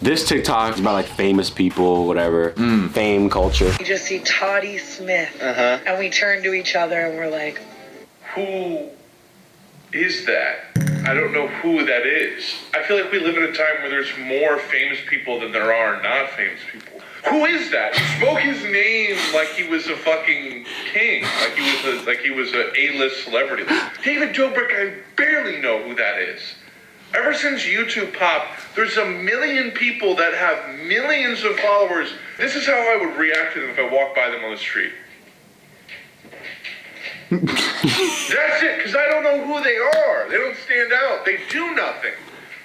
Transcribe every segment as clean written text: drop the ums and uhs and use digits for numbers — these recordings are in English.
This TikTok is about like famous people, whatever, fame culture. You just see Toddy Smith, and we turn to each other and we're like, who is that? I don't know who that is. I feel like we live in a time where there's more famous people than there are not famous people. Who is that? Spoke his name like he was a fucking king, like he was a A-list celebrity. David Dobrik, I barely know who that is. Ever since YouTube popped, there's a million people that have millions of followers. This is how I would react to them if I walked by them on the street. That's it, because I don't know who they are. They don't stand out. They do nothing.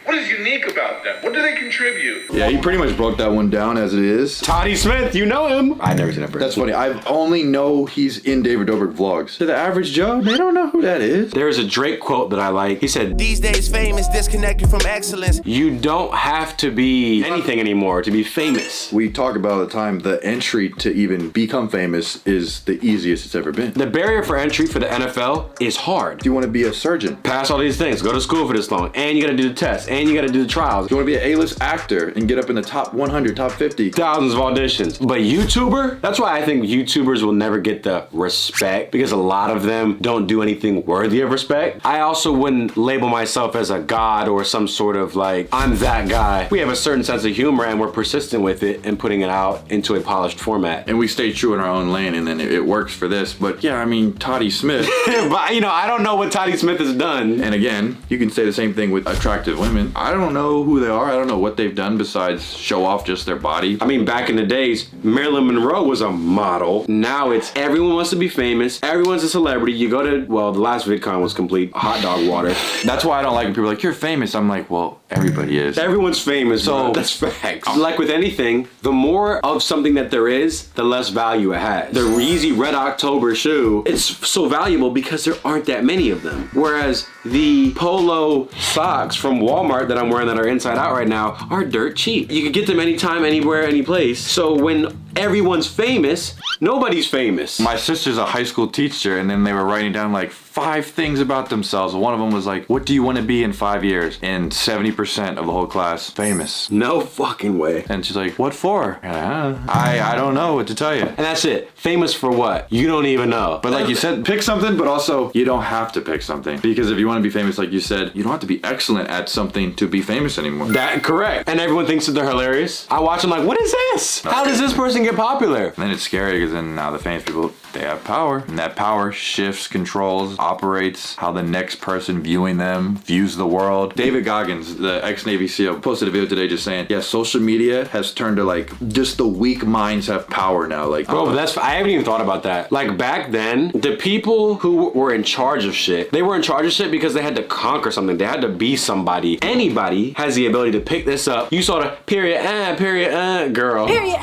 What is unique about them? What do they contribute? Yeah, he pretty much broke that one down as it is. Toddy Smith, you know him. I've never seen that person. That's funny. I only know he's in David Dobrik vlogs. To the average Joe, they don't know who that is. There's a Drake quote that I like. He said, "These days fame is disconnected from excellence." You don't have to be anything anymore to be famous. We talk about all the time, the entry to even become famous is the easiest it's ever been. The barrier for entry for the NFL is hard. Do you want to be a surgeon? Pass all these things, go to school for this long, and you gotta do the tests, and you gotta do the trials. Do you want to be an A-list actor and get up in the top 100, top 50? Thousands of auditions. But YouTuber, that's why I think YouTubers will never get the respect, because a lot of them don't do anything worthy of respect. I also wouldn't label myself as a god or some sort of like, I'm that guy. We have a certain sense of humor and we're persistent with it and putting it out into a polished format. And we stay true in our own lane, and then it works for this. But yeah, I mean, Toddy Smith. But you know, I don't know what Toddy Smith has done. And again, you can say the same thing with attractive women. I don't know who they are. I don't know what they've done besides show off just their body. I mean, back in the days, Marilyn Monroe was a model. Now it's everyone wants to be famous. Everyone's a celebrity. You go to, well, the last VidCon was complete hot dog water. That's why I don't like when people are like, you're famous. I'm like, well, everybody is. Everyone's famous, so that's facts. Like with anything, the more of something that there is, the less value it has. The Yeezy Red October shoe, it's so valuable because there aren't that many of them. Whereas the polo socks from Walmart that I'm wearing that are inside out right now are dirt cheap. You can get them anytime, anywhere, any place. So when everyone's famous, nobody's famous. My sister's a high school teacher, and then they were writing down like 5 things about themselves. One of them was like, what do you want to be in 5 years? And 70% of the whole class, famous. No fucking way. And she's like, what for? I don't know what to tell you. And that's it. Famous for what? You don't even know. But like you said, pick something, but also you don't have to pick something. Because if you want to be famous, like you said, you don't have to be excellent at something to be famous anymore. That correct. And everyone thinks that they're hilarious. I watch them like, what is this? How does this person get popular? And then it's scary because then now the famous people, they have power. And that power shifts, controls, operates how the next person viewing them views the world. David Goggins, the ex-Navy SEAL, posted a video today just saying, yeah, social media has turned to like, just the weak minds have power now. Like, bro, but I haven't even thought about that. Like back then, the people who were in charge of shit, they were in charge of shit because they had to conquer something. They had to be somebody. Anybody has the ability to pick this up. You saw the period, girl. Period.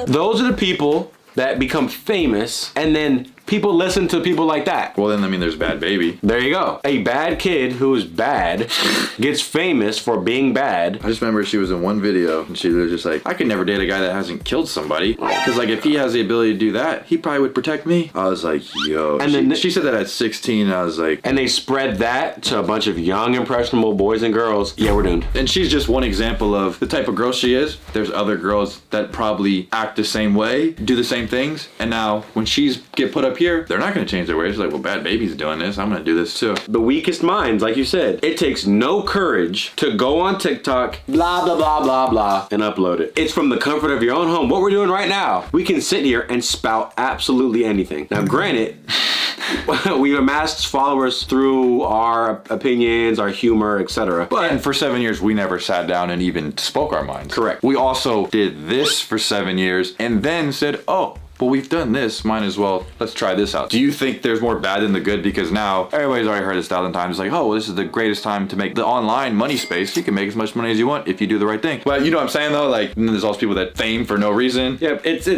Those are the people that become famous, and then people listen to people like that. Well, then, I mean, there's Bad Baby. There you go. A bad kid who is bad gets famous for being bad. I just remember she was in one video and she was just like, I could never date a guy that hasn't killed somebody. Because like if he has the ability to do that, he probably would protect me. I was like, yo. And then she said that at 16. I was like. And they spread that to a bunch of young, impressionable boys and girls. Yeah, we're doomed. And she's just one example of the type of girl she is. There's other girls that probably act the same way, do the same things. And now when she's get put up here, they're not going to change their ways. It's like, well, Bad Baby's doing this, I'm going to do this too. The weakest minds, like you said, it takes no courage to go on TikTok, blah, blah, blah, blah, blah, and upload it. It's from the comfort of your own home. What we're doing right now, we can sit here and spout absolutely anything. Now, granted, we've amassed followers through our opinions, our humor, etc. But for 7 years, we never sat down and even spoke our minds. Correct. We also did this for 7 years and then said, oh, but we've done this, might as well, let's try this out. Do you think there's more bad than the good? Because now, everybody's already heard this 1,000 times. It's like, oh, well, this is the greatest time to make the online money space. You can make as much money as you want if you do the right thing. But you know what I'm saying though? Like, and then there's also people that fame for no reason. Yeah, it's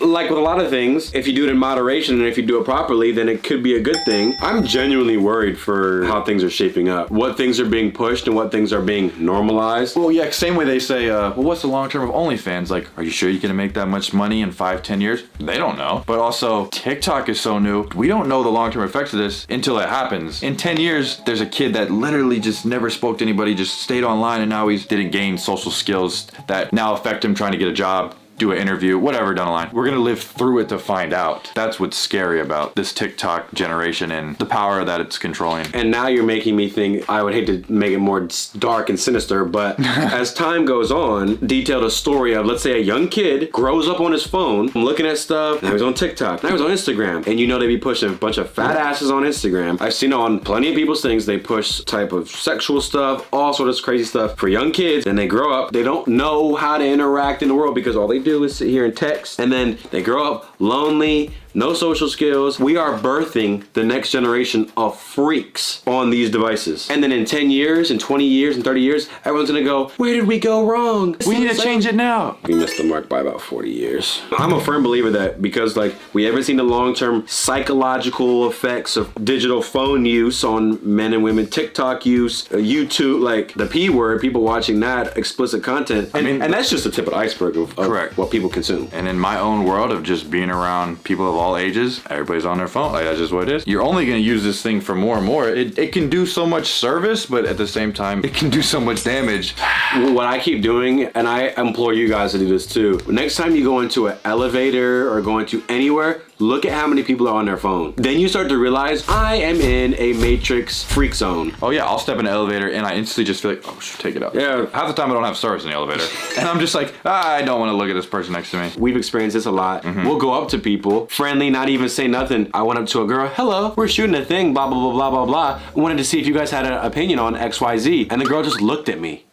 like with a lot of things, if you do it in moderation and if you do it properly, then it could be a good thing. I'm genuinely worried for how things are shaping up. What things are being pushed and what things are being normalized. Well, yeah, same way they say, well, what's the long term of OnlyFans? Like, are you sure you're gonna make that much money in 5-10 years? They don't know. But also, TikTok is so new. We don't know the long-term effects of this until it happens. In 10 years, there's a kid that literally just never spoke to anybody, just stayed online, and now he didn't gain social skills that now affect him trying to get a job, do an interview, whatever down the line. We're gonna live through it to find out. That's what's scary about this TikTok generation and the power that it's controlling. And now you're making me think, I would hate to make it more dark and sinister, but as time goes on, detailed a story of, let's say a young kid grows up on his phone, looking at stuff, now he's on TikTok, now he's on Instagram, and you know they be pushing a bunch of fat asses on Instagram. I've seen it on plenty of people's things, they push type of sexual stuff, all sorts of crazy stuff for young kids, and they grow up, they don't know how to interact in the world because all they do is sit here and text, and then they grow up lonely, no social skills. We are birthing the next generation of freaks on these devices. And then in 10 years, in 20 years, in 30 years, everyone's gonna go, where did we go wrong? We need to change it now. We missed the mark by about 40 years. I'm a firm believer that because like we haven't seen the long-term psychological effects of digital phone use on men and women, TikTok use, YouTube, like the P word, people watching that explicit content. And that's just the tip of the iceberg of what people consume. And in my own world of just being around people of all ages, everybody's on their phone. Like, that's just what it is. You're only going to use this thing for more and more. It can do so much service, but at the same time, it can do so much damage. What I keep doing, and I implore you guys to do this too, next time you go into an elevator or go into anywhere, look at how many people are on their phone. Then you start to realize, I am in a matrix freak zone. Oh yeah, I'll step in an elevator and I instantly just feel like, oh, take it out. Yeah. Half the time I don't have service in the elevator. And I'm just like, I don't want to look at this person next to me. We've experienced this a lot. We'll go up to people, friendly, not even say nothing. I went up to a girl, hello, we're shooting a thing, blah, blah, blah, blah, blah, blah. I wanted to see if you guys had an opinion on XYZ. And the girl just looked at me.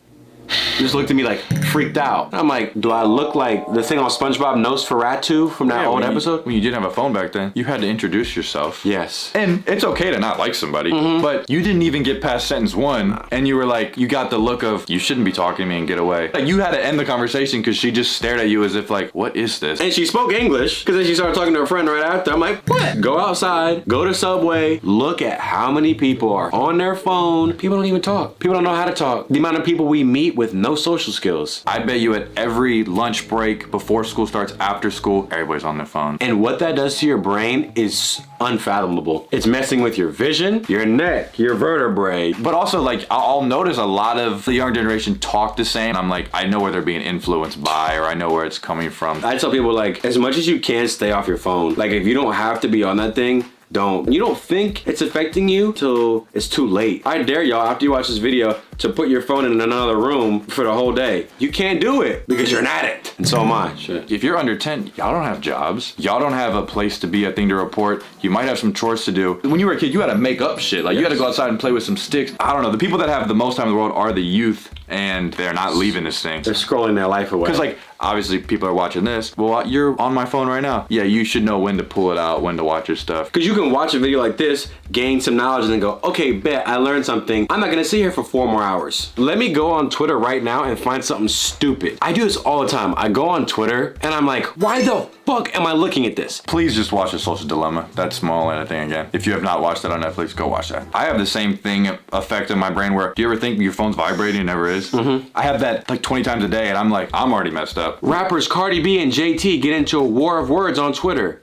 Just looked at me like freaked out. I'm like, do I look like the thing on SpongeBob Nosferatu from that old episode? When you didn't have a phone back then, you had to introduce yourself. Yes. And it's okay to not like somebody, but you didn't even get past sentence 1 and you were like, you got the look of, you shouldn't be talking to me and get away. Like you had to end the conversation because she just stared at you as if like, what is this? And she spoke English because then she started talking to her friend right after. I'm like, what? Go outside, go to Subway, look at how many people are on their phone. People don't even talk. People don't know how to talk. The amount of people we meet with no social skills. I bet you at every lunch break, before school starts, after school, everybody's on their phone. And what that does to your brain is unfathomable. It's messing with your vision, your neck, your vertebrae. But also, like, I'll notice a lot of the young generation talk the same. I'm like, I know where they're being influenced by, or I know where it's coming from. I tell people, like, as much as you can, stay off your phone. Like, if you don't have to be on that thing, don't. You don't think it's affecting you till it's too late. I dare y'all, after you watch this video, to put your phone in another room for the whole day. You can't do it because you're an addict. And so am I. Shit. If you're under 10, y'all don't have jobs. Y'all don't have a place to be, a thing to report. You might have some chores to do. When you were a kid, you had to make up shit. Like, you had to go outside and play with some sticks. I don't know. The people that have the most time in the world are the youth, and they're not leaving this thing. They're scrolling their life away. Because, like, obviously people are watching this. Well, you're on my phone right now. Yeah, you should know when to pull it out, when to watch your stuff. Because you can watch a video like this, gain some knowledge, and then go, okay, bet, I learned something. I'm not gonna sit here for 4 more hours. Let me go on Twitter right now and find something stupid. I do this all the time. I go on Twitter and I'm like, why the fuck am I looking at this? Please just watch The Social Dilemma. That's small and a thing again. If you have not watched that on Netflix, go watch that. I have the same thing effect in my brain where, do you ever think your phone's vibrating? It never is. I have that like 20 times a day and I'm like, I'm already messed up. Rappers Cardi B and JT get into a war of words on Twitter.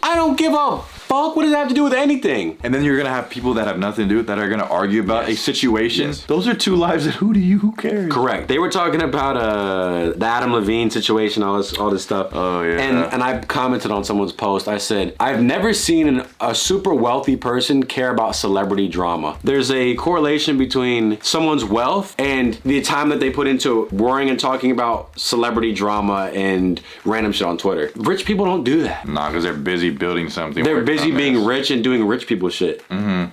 I don't give a fuck. What does that have to do with anything? And then you're gonna have people that have nothing to do with that are gonna argue about a situation. Those are 2 lives that who cares? Correct. They were talking about the Adam Levine situation, all this stuff. Oh yeah. And I commented on someone's post. I said, I've never seen a super wealthy person care about celebrity drama. There's a correlation between someone's wealth and the time that they put into worrying and talking about celebrity drama and random shit on Twitter. Rich people don't do that. Nah, because they're busy building something. They're busy being rich and doing rich people shit.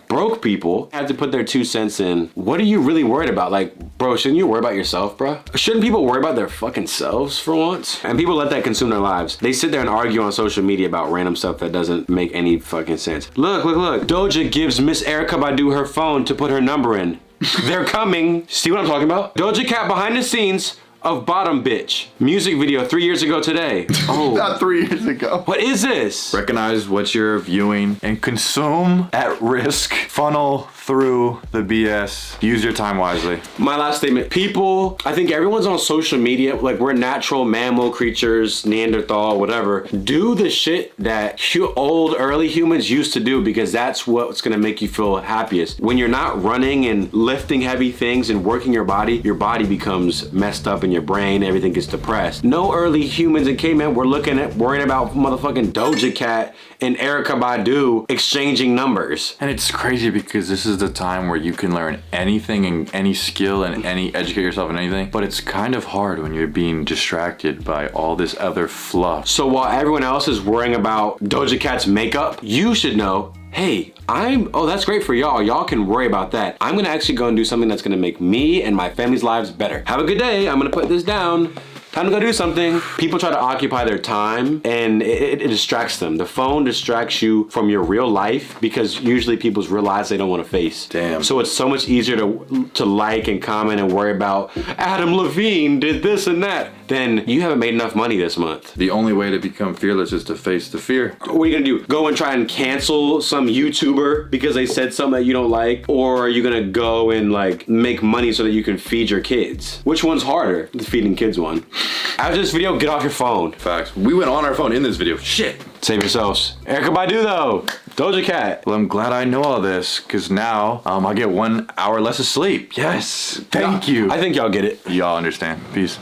Broke people have to put their 2 cents in. What are you really worried about? Like, bro, shouldn't you worry about yourself, bro? Shouldn't people worry about their fucking selves for once? And people let that consume their lives. They sit there and argue on social media about random stuff that doesn't make any fucking sense. Look. Doja gives Miss Erykah Badu her phone to put her number in. They're coming. See what I'm talking about? Doja Cat behind the scenes of Bottom Bitch. Music video 3 years ago today. Oh. Not 3 years ago. What is this? Recognize what you're viewing and consume at risk. Funnel through the BS. Use your time wisely. My last statement, people, I think everyone's on social media, like we're natural mammal creatures, Neanderthal, whatever. Do the shit that old early humans used to do, because that's what's gonna make you feel happiest. When you're not running and lifting heavy things and working your body becomes messed up in your brain, everything gets depressed. No early humans and cavemen were worrying about motherfucking Doja Cat and Erykah Badu exchanging numbers. And it's crazy because this is the time where you can learn anything and any skill and educate yourself in anything, but it's kind of hard when you're being distracted by all this other fluff. So while everyone else is worrying about Doja Cat's makeup, you should know, hey, that's great for y'all. Y'all can worry about that. I'm gonna actually go and do something that's gonna make me and my family's lives better. Have a good day. I'm gonna put this down. Time to go do something. People try to occupy their time and it distracts them. The phone distracts you from your real life because usually people's real lives they don't want to face. Damn. So it's so much easier to like and comment and worry about Adam Levine did this and that. Then you haven't made enough money this month. The only way to become fearless is to face the fear. What are you gonna do? Go and try and cancel some YouTuber because they said something that you don't like? Or are you gonna go and like make money so that you can feed your kids? Which one's harder? The feeding kids one. After this video, get off your phone. Facts. We went on our phone in this video. Shit. Save yourselves. Erykah Badu though. Doja Cat. Well, I'm glad I know all this because now I'll get 1 hour less of sleep. Yes. Thank you. I think y'all get it. Y'all understand. Peace.